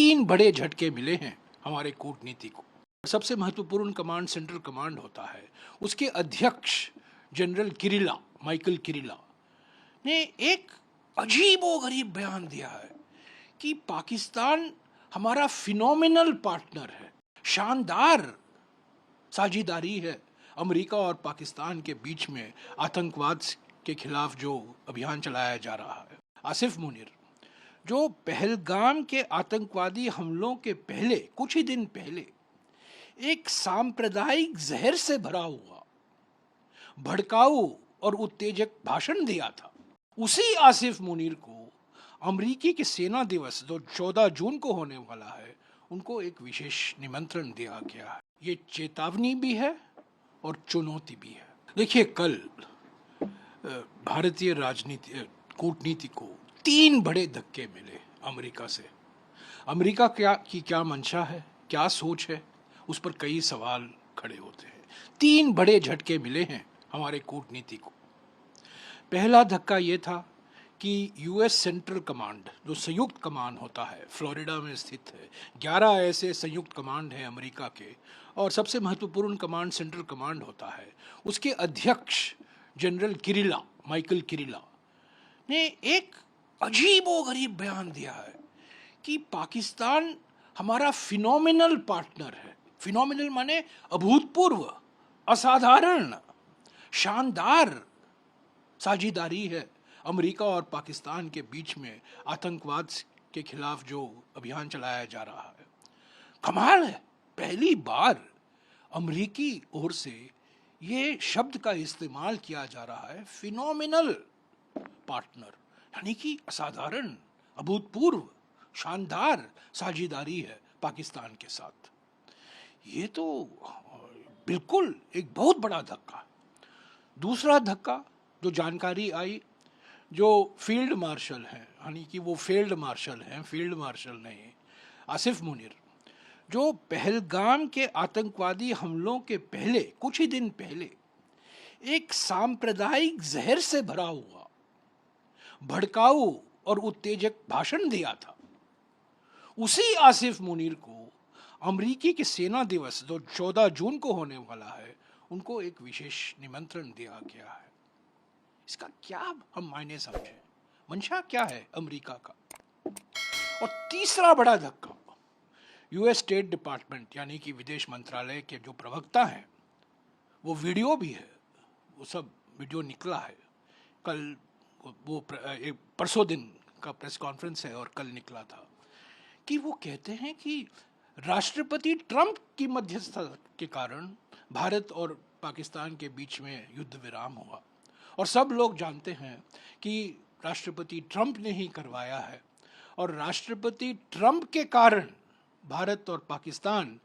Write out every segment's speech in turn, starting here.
तीन बड़े झटके मिले हैं हमारे कूटनीति को। सबसे महत्वपूर्ण कमांड सेंट्रल कमांड होता है। उसके अध्यक्ष जनरल किरिला, माइकल किरिला ने एक अजीबोगरीब बयान दिया है कि पाकिस्तान हमारा फिनोमिनल पार्टनर है, शानदार साझेदारी है अमेरिका और पाकिस्तान के बीच में आतंकवाद के खिलाफ जो अभियान चलाया जा रहा है। आसिफ मुनीर, जो पहलगाम के आतंकवादी हमलों के पहले कुछ ही दिन पहले एक सांप्रदायिक जहर से भरा हुआ भड़काऊ और उत्तेजक भाषण दिया था, उसी आसिफ मुनीर को अमरीकी के सेना दिवस जो 14 जून को होने वाला है, उनको एक विशेष निमंत्रण दिया गया है। ये चेतावनी भी है और चुनौती भी है। देखिए, कल भारतीय राजनीति कूटनीति को तीन बड़े धक्के मिले अमेरिका से। अमेरिका क्या मंशा है, क्या सोच है, उस पर कई सवाल खड़े होते हैं। तीन बड़े झटके मिले हैं हमारे कूटनीति को। पहला धक्का ये था कि यूएस सेंट्रल कमांड, जो संयुक्त कमान होता है, फ्लोरिडा में स्थित है। 11 ऐसे संयुक्त कमांड हैं अमेरिका के, और सबसे महत्वपूर्ण कमांड सेंट्रल कमांड होता है। उसके अध्यक्ष जनरल किरिला, माइकल किरिला ने एक अजीबोगरीब बयान दिया है कि पाकिस्तान हमारा फिनोमिनल पार्टनर है। फिनोमिनल माने अभूतपूर्व, असाधारण, शानदार साझेदारी है अमेरिका और पाकिस्तान के बीच में आतंकवाद के खिलाफ जो अभियान चलाया जा रहा है। कमाल है, पहली बार अमेरिकी ओर से ये शब्द का इस्तेमाल किया जा रहा है, फिनोमिनल पार्टनर, यानी कि असाधारण, अभूतपूर्व, शानदार साझेदारी है पाकिस्तान के साथ। ये तो बिल्कुल एक बहुत बड़ा धक्का। दूसरा धक्का जो जानकारी आई, जो फील्ड मार्शल हैं, यानी कि वो फील्ड मार्शल हैं, फील्ड मार्शल नहीं, आसिफ मुनीर, जो पहलगाम के आतंकवादी हमलों के पहले कुछ ही दिन पहले एक सांप्रदायिक जहर से भरा हुआ भड़काऊ और उत्तेजक भाषण दिया था, उसी आसिफ मुनीर को अमरीकी के सेना दिवस जो 14 जून को होने वाला है, उनको एक विशेष निमंत्रण दिया गया है। इसका क्या हम मायने समझें, मंशा क्या है अमेरिका का। और तीसरा बड़ा धक्का, यूएस स्टेट डिपार्टमेंट यानी कि विदेश मंत्रालय के जो प्रवक्ता हैं, वो वीडियो भी है, वो सब वीडियो निकला है। कल वो परसों दिन का प्रेस कॉन्फ्रेंस है और कल निकला था कि वो कहते हैं कि राष्ट्रपति ट्रंप की मध्यस्थता के कारण भारत और पाकिस्तान के बीच में युद्ध विराम हुआ, और सब लोग जानते हैं कि राष्ट्रपति ट्रंप ने ही करवाया है, और राष्ट्रपति ट्रंप के कारण भारत और पाकिस्तान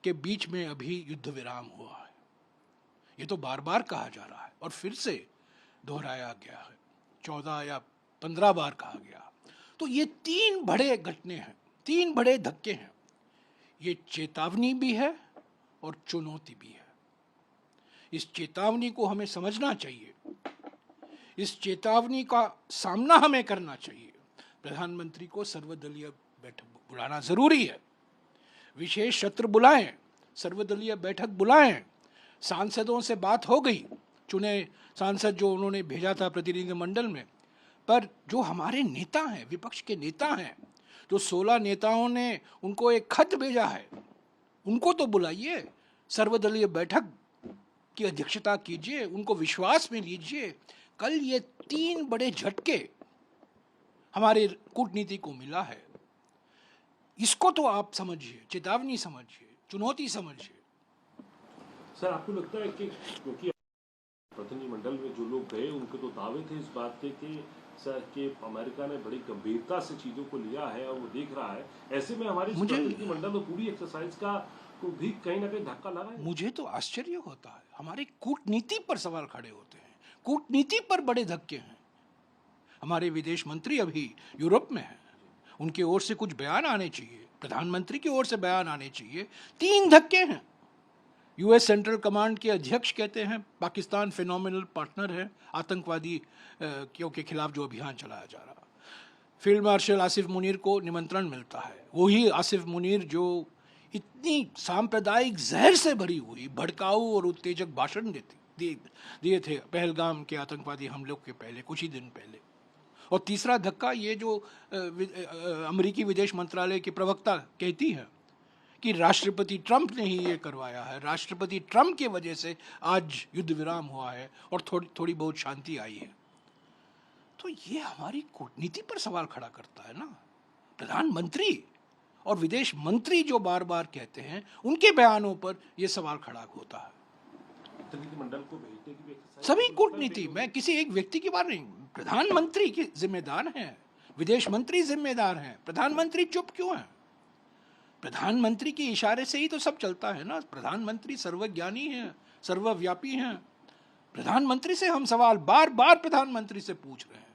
के बीच में अभी युद्ध विराम हुआ है। ये तो बार बार कहा जा रहा है और फिर से दोहराया गया है, 14 या 15 बार कहा गया। तो ये तीन बड़े घटने हैं, तीन बड़े धक्के हैं। ये चेतावनी भी है और चुनौती भी है। इस चेतावनी को हमें समझना चाहिए, इस चेतावनी का सामना हमें करना चाहिए। प्रधानमंत्री को सर्वदलीय बैठक बुलाना जरूरी है, विशेष सत्र बुलाएं, सर्वदलीय बैठक बुलाएं। सांसदों से बात हो गई, चुने सांसद जो उन्होंने भेजा था प्रतिनिधिमंडल में, पर जो हमारे नेता हैं, विपक्ष के नेता हैं, जो 16 नेताओं ने उनको एक खत भेजा है, उनको तो बुलाइए, सर्वदलीय बैठक की अध्यक्षता कीजिए, उनको विश्वास में लीजिए। कल ये तीन बड़े झटके हमारे कूटनीति को मिला है, इसको तो आप समझिए, चेतावनी समझिए, चुनौती समझिए। सर, आपको लगता है कि क्योंकि प्रतिनिधिमंडल में जो लोग गए, उनके तो दावे थे इस बात के कि सर कि अमेरिका ने बड़ी गंभीरता से चीजों को लिया है और वो देख रहा है, ऐसे में हमारी प्रतिनिधिमंडल में पूरी एक्सरसाइज का को भी कहीं ना कहीं धक्का लगा है। मुझे तो आश्चर्य होता है, हमारी कूटनीति पर सवाल खड़े होते हैं, कूटनीति पर बड़े धक्के हैं। हमारे विदेश मंत्री अभी यूरोप में हैं, उनकी ओर से कुछ बयान आने चाहिए, प्रधानमंत्री की ओर से बयान आने चाहिए। तीन धक्के हैं। यूएस सेंट्रल कमांड के अध्यक्ष कहते हैं पाकिस्तान फिनोमिनल पार्टनर है आतंकवादी के खिलाफ जो अभियान चलाया जा रहा। फील्ड मार्शल आसिफ मुनीर को निमंत्रण मिलता है। वही आसिफ मुनीर जो इतनी सांप्रदायिक जहर से भरी हुई भड़काऊ और उत्तेजक भाषण दिए थे पहलगाम के आतंकवादी हमलों के पहले, कुछ ही दिन पहले। और तीसरा धक्का ये जो अमेरिकी विदेश मंत्रालय की प्रवक्ता कहती है कि राष्ट्रपति ट्रंप ने ही ये करवाया है, राष्ट्रपति ट्रंप की वजह से आज युद्ध विराम हुआ है और थोड़ी बहुत शांति आई है। तो ये हमारी कूटनीति पर सवाल खड़ा करता है ना। प्रधानमंत्री और विदेश मंत्री जो बार बार कहते हैं, उनके बयानों पर यह सवाल खड़ा होता है। प्रतिनिधिमंडल को भेजने की भी सभी कूटनीति, मैं किसी एक व्यक्ति की बात नहीं, प्रधानमंत्री की जिम्मेदार है, विदेश मंत्री जिम्मेदार हैं, प्रधानमंत्री चुप क्यों है? प्रधानमंत्री के इशारे से ही तो सब चलता है ना। प्रधानमंत्री सर्वज्ञानी है, सर्वव्यापी हैं। प्रधानमंत्री से हम सवाल बार बार प्रधानमंत्री से पूछ रहे हैं।